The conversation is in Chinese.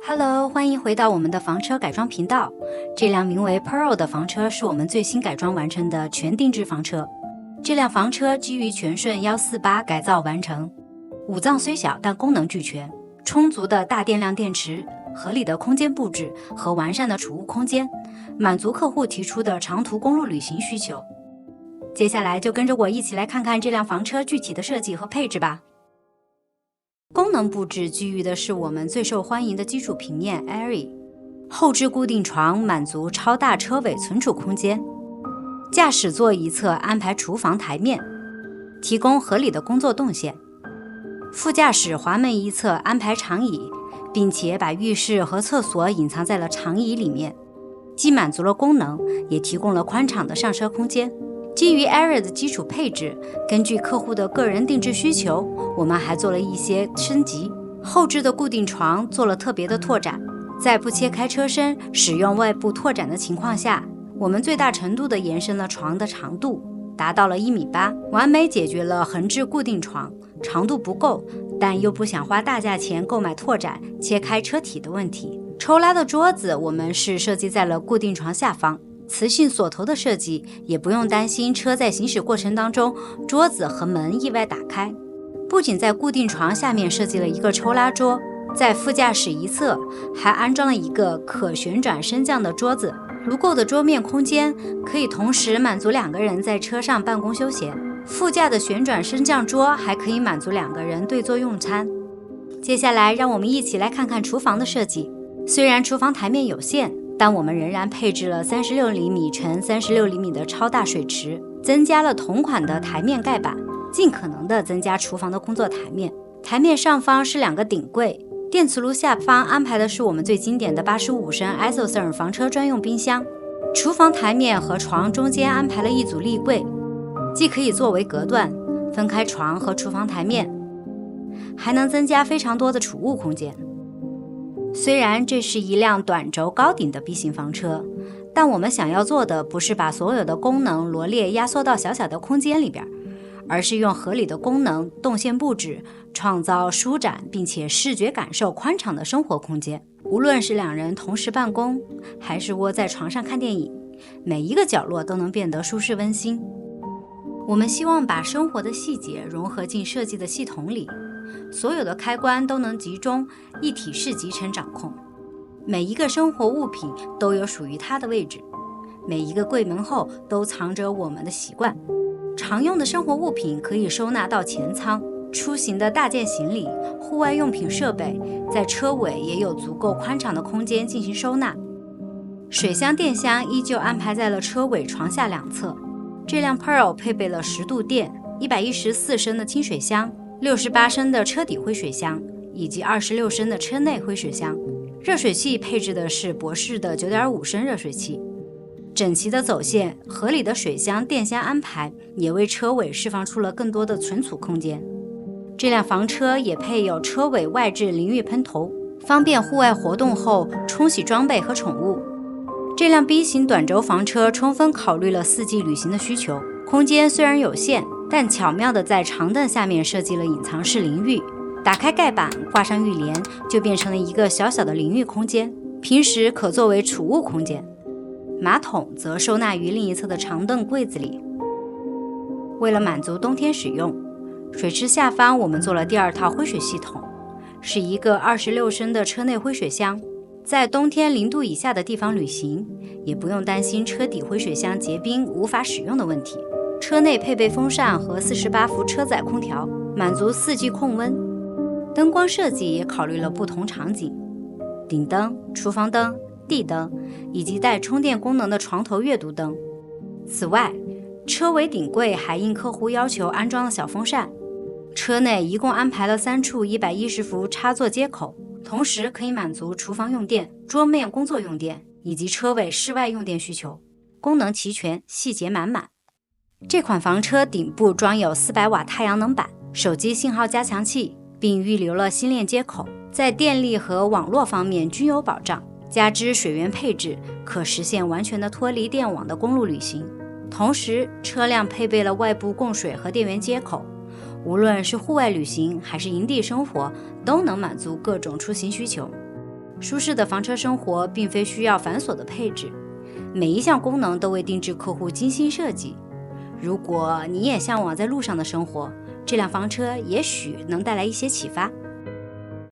Hello， 欢迎回到我们的房车改装频道。这辆名为 Pearl 的房车是我们最新改装完成的全定制房车。这辆房车基于全顺148改造完成，五脏虽小但功能俱全，充足的大电量电池，合理的空间布置和完善的储物空间，满足客户提出的长途公路旅行需求。接下来就跟着我一起来看看这辆房车具体的设计和配置吧。功能布置基于的是我们最受欢迎的基础平面 Airy， 后置固定床满足超大车尾存储空间，驾驶座一侧安排厨房台面，提供合理的工作动线，副驾驶滑门一侧安排长椅，并且把浴室和厕所隐藏在了长椅里面，既满足了功能，也提供了宽敞的上车空间。基于 Airy 的基础配置，根据客户的个人定制需求，我们还做了一些升级。后置的固定床做了特别的拓展，在不切开车身、使用外部拓展的情况下，我们最大程度地延伸了床的长度，达到了1.8米，完美解决了横置固定床长度不够，但又不想花大价钱购买拓展、切开车体的问题。抽拉的桌子我们是设计在了固定床下方。磁性锁头的设计，也不用担心车在行驶过程当中桌子和门意外打开。不仅在固定床下面设计了一个抽拉桌，在副驾驶一侧还安装了一个可旋转升降的桌子，足够的桌面空间可以同时满足2个人在车上办公休闲。副驾的旋转升降桌还可以满足2个人对坐用餐。接下来让我们一起来看看厨房的设计。虽然厨房台面有限，但我们仍然配置了36厘米乘36厘米的超大水池，增加了同款的台面盖板，尽可能的增加厨房的工作台面。台面上方是2个顶柜，电磁炉下方安排的是我们最经典的85升 Isotherm 房车专用冰箱。厨房台面和床中间安排了一组立柜，既可以作为隔断，分开床和厨房台面，还能增加非常多的储物空间。虽然这是一辆短轴高顶的 B 型房车，但我们想要做的不是把所有的功能罗列压缩到小小的空间里边，而是用合理的功能、动线布置，创造舒展并且视觉感受宽敞的生活空间。无论是2人同时办公，还是窝在床上看电影，每一个角落都能变得舒适温馨。我们希望把生活的细节融合进设计的系统里，所有的开关都能集中一体式集成掌控，每一个生活物品都有属于它的位置，每一个柜门后都藏着我们的习惯。常用的生活物品可以收纳到前舱，出行的大件行李、户外用品设备在车尾也有足够宽敞的空间进行收纳。水箱、电箱依旧安排在了车尾床下2侧。这辆 Pearl 配备了10度电、114升的清水箱、68升的车底灰水箱以及26升的车内灰水箱。热水器配置的是博士的9.5升热水器。整齐的走线、合理的水箱、电箱安排也为车尾释放出了更多的存储空间。这辆房车也配有车尾外置淋浴喷头，方便户外活动后冲洗装备和宠物。这辆 B 型短轴房车充分考虑了4季旅行的需求，空间虽然有限，但巧妙地在长凳下面设计了隐藏式淋浴，打开盖板挂上浴帘，就变成了一个小小的淋浴空间，平时可作为储物空间。马桶则收纳于另一侧的长凳柜子里。为了满足冬天使用，水池下方我们做了第2套灰水系统，是一个26升的车内灰水箱。在冬天0度以下的地方旅行，也不用担心车底灰水箱结冰无法使用的问题。车内配备风扇和48伏车载空调，满足4季控温。灯光设计也考虑了不同场景，顶灯、厨房灯、地灯以及带充电功能的床头阅读灯。此外，车尾顶柜还应客户要求安装了小风扇。车内一共安排了3处110伏插座接口，同时可以满足厨房用电、桌面工作用电以及车尾室外用电需求，功能齐全，细节满满。这款房车顶部装有400瓦太阳能板、手机信号加强器，并预留了星链接口，在电力和网络方面均有保障。加之水源配置，可实现完全的脱离电网的公路旅行。同时，车辆配备了外部供水和电源接口，无论是户外旅行还是营地生活，都能满足各种出行需求。舒适的房车生活并非需要繁琐的配置，每一项功能都为定制客户精心设计。如果你也向往在路上的生活，这辆房车也许能带来一些启发。